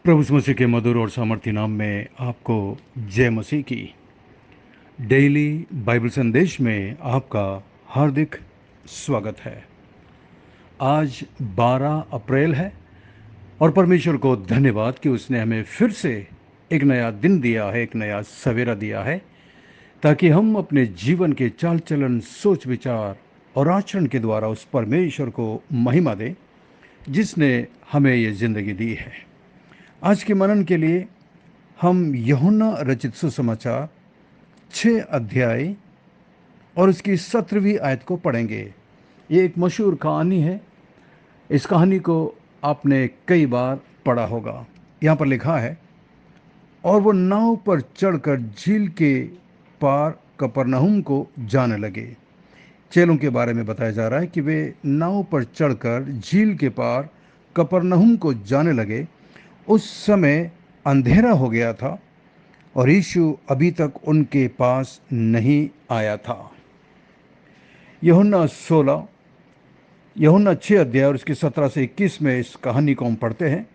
प्रभु यीशु मसीह के मधुर और सामर्थ्य नाम में आपको जय मसीह की। डेली बाइबल संदेश में आपका हार्दिक स्वागत है। आज 12 अप्रैल है और परमेश्वर को धन्यवाद कि उसने हमें फिर से एक नया दिन दिया है, एक नया सवेरा दिया है, ताकि हम अपने जीवन के चाल चलन, सोच विचार और आचरण के द्वारा उस परमेश्वर को महिमा दें जिसने हमें ये ज़िंदगी दी है। आज के मनन के लिए हम यूहन्ना रचित सुसमाचार 6 अध्याय और उसकी 17वीं आयत को पढ़ेंगे। ये एक मशहूर कहानी है। इस कहानी को आपने कई बार पढ़ा होगा। यहाँ पर लिखा है, और वो नाव पर चढ़कर झील के पार कफरनहूम को जाने लगे। चेलों के बारे में बताया जा रहा है कि वे नाव पर चढ़कर झील के पार कफरनहूम को जाने लगे। उस समय अंधेरा हो गया था और यीशु अभी तक उनके पास नहीं आया था। यूहन्ना 6 अध्याय और उसके 17 से 21 में इस कहानी को हम पढ़ते हैं।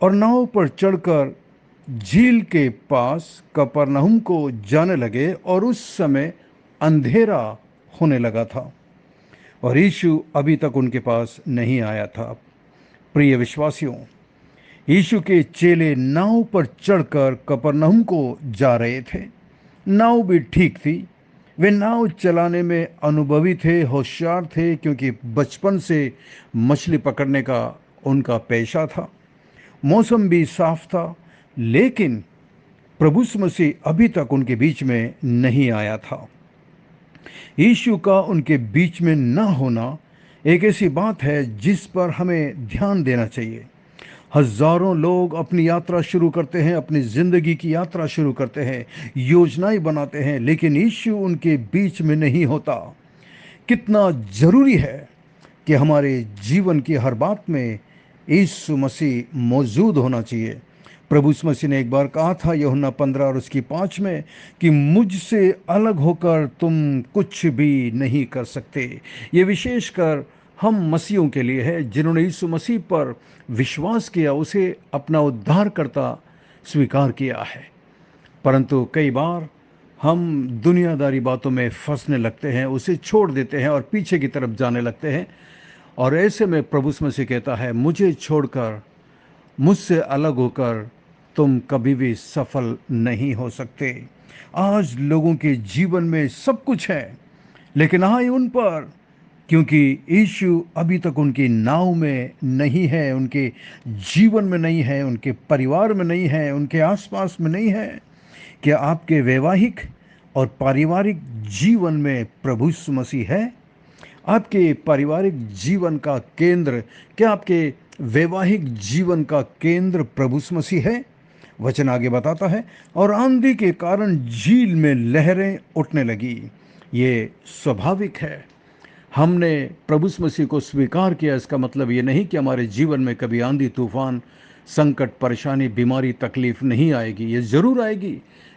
और नाव पर चढ़कर झील के पास कफरनहूम को जाने लगे और उस समय अंधेरा होने लगा था और यीशु अभी तक उनके पास नहीं आया था। प्रिय विश्वासियों, यीशु के चेले नाव पर चढ़कर कफरनहूम को जा रहे थे। नाव भी ठीक थी। वे नाव चलाने में अनुभवी थे, होशियार थे, क्योंकि बचपन से मछली पकड़ने का उनका पेशा था। मौसम भी साफ था, लेकिन प्रभु यीशु मसीह अभी तक उनके बीच में नहीं आया था। यीशु का उनके बीच में न होना एक ऐसी बात है जिस पर हमें ध्यान देना चाहिए। हजारों लोग अपनी यात्रा शुरू करते हैं, अपनी जिंदगी की यात्रा शुरू करते हैं, योजनाएं बनाते हैं, लेकिन यीशु उनके बीच में नहीं होता। कितना जरूरी है कि हमारे जीवन की हर बात में यीशु मसीह मौजूद होना चाहिए। प्रभु यीशु मसीह ने एक बार कहा था, यूहन्ना 15 और उसकी 5 में, कि मुझसे अलग होकर तुम कुछ भी नहीं कर सकते। ये विशेषकर हम मसीहों के लिए है, जिन्होंने यीशु मसीह पर विश्वास किया, उसे अपना उद्धारकर्ता स्वीकार किया है। परंतु कई बार हम दुनियादारी बातों में फंसने लगते हैं, उसे छोड़ देते हैं और पीछे की तरफ जाने लगते हैं। और ऐसे में प्रभु यीशु मसीह कहता है, मुझे छोड़कर, मुझसे अलग होकर तुम कभी भी सफल नहीं हो सकते। आज लोगों के जीवन में सब कुछ है, लेकिन आए उन पर, क्योंकि यीशु अभी तक उनकी नाव में नहीं है, उनके जीवन में नहीं है, उनके परिवार में नहीं है, उनके आसपास में नहीं है। क्या आपके वैवाहिक और पारिवारिक जीवन में प्रभु यीशु मसीह है? आपके पारिवारिक जीवन का केंद्र, क्या आपके वैवाहिक जीवन का केंद्र प्रभु यीशु मसीह है? वचन आगे बताता है, और आंधी के कारण झील में लहरें उठने लगी। ये स्वाभाविक है। हमने प्रभु यीशु मसीह को स्वीकार किया, इसका मतलब ये नहीं कि हमारे जीवन में कभी आंधी तूफान, संकट, परेशानी, बीमारी, तकलीफ नहीं आएगी। ये ज़रूर आएगी।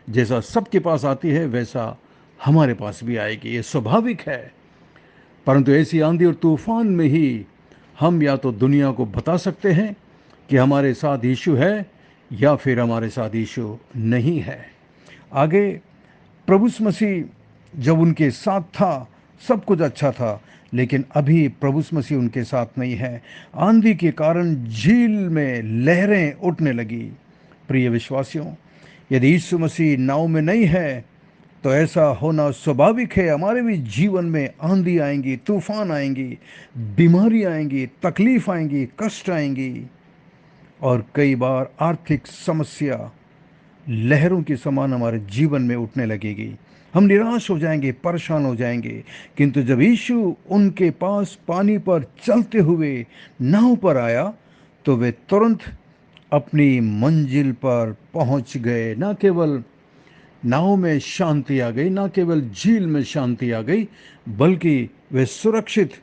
जैसा सबके पास आती है वैसा हमारे पास भी आएगी, ये स्वाभाविक है। परंतु ऐसी आंधी और तूफान में ही हम या तो दुनिया को बता सकते हैं कि हमारे साथ यीशु है, या फिर हमारे साथ यीशु नहीं है। आगे प्रभु यीशु मसीह जब उनके साथ था, सब कुछ अच्छा था, लेकिन अभी प्रभु यीशु मसीह उनके साथ नहीं है। आंधी के कारण झील में लहरें उठने लगी। प्रिय विश्वासियों, यदि यीशु मसीह नाव में नहीं है तो ऐसा होना स्वाभाविक है। हमारे भी जीवन में आंधी आएंगी, तूफान आएंगी, बीमारी आएंगी, तकलीफ आएंगी, कष्ट आएंगी, और कई बार आर्थिक समस्या लहरों के समान हमारे जीवन में उठने लगेगी। हम निराश हो जाएंगे, परेशान हो जाएंगे। किंतु जब यीशु उनके पास पानी पर चलते हुए नाव पर आया, तो वे तुरंत अपनी मंजिल पर पहुंच गए। न केवल नाव में शांति आ गई, न केवल झील में शांति आ गई, बल्कि वे सुरक्षित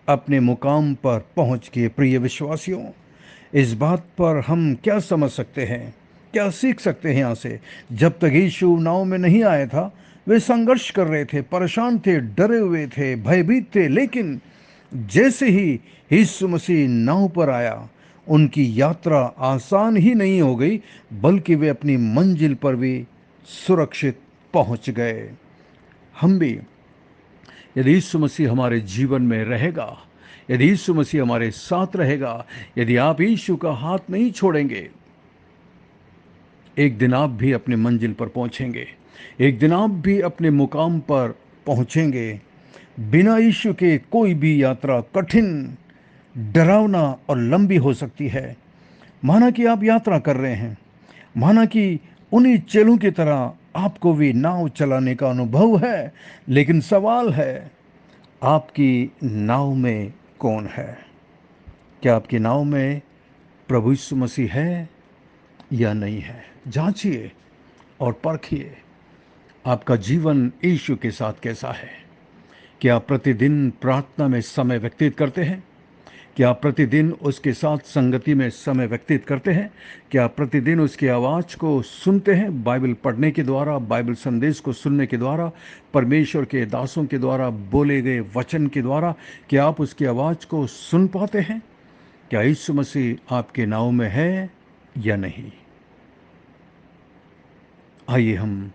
अपने मुकाम पर पहुंच गए। प्रिय विश्वासियों, इस बात पर हम क्या समझ सकते हैं, क्या सीख सकते हैं यहाँ से? जब तक यीशु नाव में नहीं आया था, वे संघर्ष कर रहे थे, परेशान थे, डरे हुए थे, भयभीत थे। लेकिन जैसे ही यीशु मसीह नाव पर आया, उनकी यात्रा आसान ही नहीं हो गई, बल्कि वे अपनी मंजिल पर भी सुरक्षित पहुंच गए। हम भी, यदि यीशु मसीह हमारे जीवन में रहेगा, यदि यीशु मसीह हमारे साथ रहेगा, यदि आप यीशु का हाथ नहीं छोड़ेंगे, एक दिन आप भी अपने मंजिल पर पहुंचेंगे। एक दिन आप भी अपने मुकाम पर पहुंचेंगे। बिना यीशु के कोई भी यात्रा कठिन, डरावना और लंबी हो सकती है। माना कि आप यात्रा कर रहे हैं, माना कि उन्हीं चेलों की तरह आपको भी नाव चलाने का अनुभव है, लेकिन सवाल है, आपकी नाव में कौन है? क्या आपकी नाव में प्रभु यीशु मसीह है या नहीं है? जांचिए और परखिए, आपका जीवन यीशु के साथ कैसा है? क्या आप प्रतिदिन प्रार्थना में समय व्यतीत करते हैं? क्या आप प्रतिदिन उसके साथ संगति में समय व्यतीत करते हैं? क्या आप प्रतिदिन उसकी आवाज़ को सुनते हैं? बाइबल पढ़ने के द्वारा, बाइबल संदेश को सुनने के द्वारा, परमेश्वर के दासों के द्वारा बोले गए वचन के द्वारा क्या आप उसकी आवाज़ को सुन पाते हैं? क्या यीशु मसीह आपके नाव में है या नहीं? आइए हम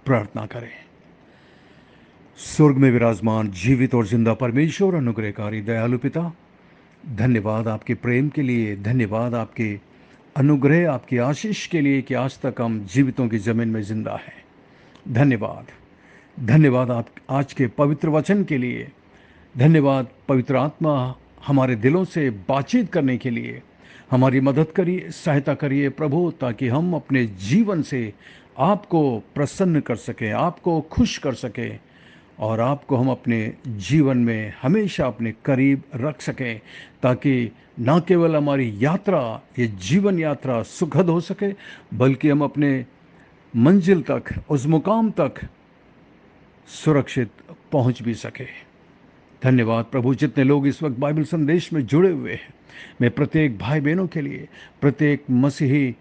प्रार्थना करें। स्वर्ग में विराजमान जीवित और जिंदा परमेश्वर, अनुग्रहकारी दयालु पिता, धन्यवाद आपके प्रेम के लिए, धन्यवाद आपके अनुग्रह, आपकी आशीष के लिए कि आज तक हम जीवितों की ज़मीन में जिंदा हैं। धन्यवाद, धन्यवाद आप आज के पवित्र वचन के लिए। धन्यवाद पवित्र आत्मा, हमारे दिलों से बातचीत करने के लिए हमारी मदद करिए, सहायता करिए प्रभु, ताकि हम अपने जीवन से आपको प्रसन्न कर सकें, आपको खुश कर सकें और आपको हम अपने जीवन में हमेशा अपने करीब रख सकें, ताकि न केवल हमारी यात्रा, ये जीवन यात्रा सुखद हो सके, बल्कि हम अपने मंजिल तक, उस मुकाम तक सुरक्षित पहुंच भी सके। धन्यवाद प्रभु, जितने लोग इस वक्त बाइबल संदेश में जुड़े हुए हैं, मैं प्रत्येक भाई बहनों के लिए, प्रत्येक मसीही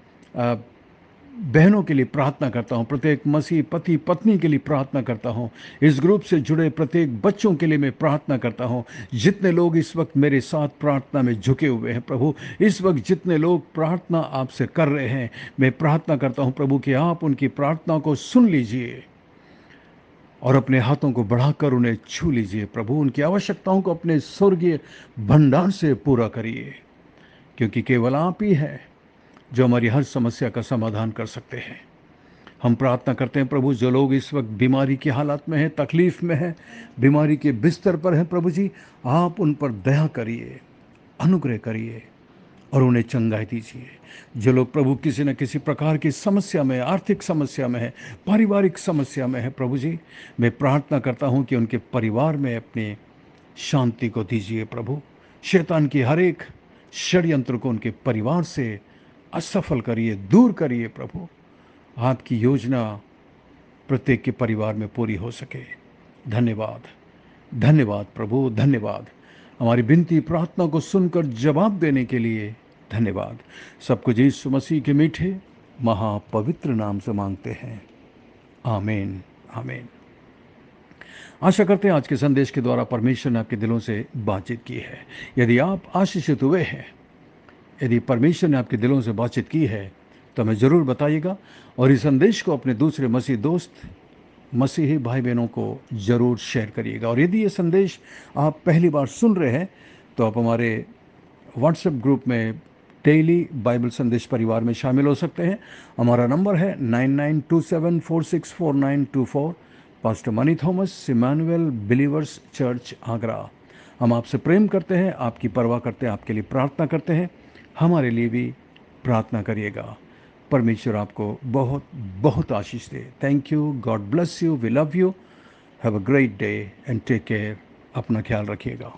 बहनों के लिए प्रार्थना करता हूँ, प्रत्येक मसीह पति पत्नी के लिए प्रार्थना करता हूँ, इस ग्रुप से जुड़े प्रत्येक बच्चों के लिए मैं प्रार्थना करता हूँ। जितने लोग इस वक्त मेरे साथ प्रार्थना में झुके हुए हैं प्रभु, इस वक्त जितने लोग प्रार्थना आपसे कर रहे हैं, मैं प्रार्थना करता हूँ प्रभु कि आप उनकी प्रार्थना को सुन लीजिए और अपने हाथों को बढ़ाकर उन्हें छू लीजिए प्रभु। उनकी आवश्यकताओं को अपने स्वर्गीय भंडार से पूरा करिए, क्योंकि केवल आप ही है जो हमारी हर समस्या का समाधान कर सकते हैं। हम प्रार्थना करते हैं प्रभु, जो लोग इस वक्त बीमारी की हालत में हैं, तकलीफ में हैं, बीमारी के बिस्तर पर हैं प्रभु जी, आप उन पर दया करिए, अनुग्रह करिए और उन्हें चंगाई दीजिए। जो लोग प्रभु किसी न किसी प्रकार की समस्या में, आर्थिक समस्या में है, पारिवारिक समस्या में है प्रभु जी, मैं प्रार्थना करता हूँ कि उनके परिवार में अपनी शांति को दीजिए प्रभु। शैतान की हर एक षड्यंत्र को उनके परिवार से असफल करिए, दूर करिए प्रभु। आपकी योजना प्रत्येक के परिवार में पूरी हो सके। धन्यवाद, धन्यवाद प्रभु, धन्यवाद। हमारी विनती प्रार्थना को सुनकर जवाब देने के लिए धन्यवाद। सब कुछ यीशु मसीह के मीठे महापवित्र नाम से मांगते हैं, आमीन, आमीन। आशा करते हैं आज के संदेश के द्वारा परमेश्वर ने आपके दिलों से बातचीत की है। यदि आप आशीषित हुए हैं, यदि परमेश्वर ने आपके दिलों से बातचीत की है, तो हमें ज़रूर बताइएगा और इस संदेश को अपने दूसरे मसीह दोस्त, मसीही भाई बहनों को ज़रूर शेयर करिएगा। और यदि ये संदेश आप पहली बार सुन रहे हैं, तो आप हमारे व्हाट्सएप ग्रुप में डेली बाइबल संदेश परिवार में शामिल हो सकते हैं। हमारा नंबर है 9927464924। Pastor Mani Thomas, Emmanuel Believers Church, Agra. हम आपसे प्रेम करते हैं, आपकी परवाह करते हैं, आपके लिए प्रार्थना करते हैं। हमारे लिए भी प्रार्थना करिएगा। परमेश्वर आपको बहुत बहुत आशीष दे। Thank you, God bless you, we love you, have a great day and take care. अपना ख्याल रखिएगा।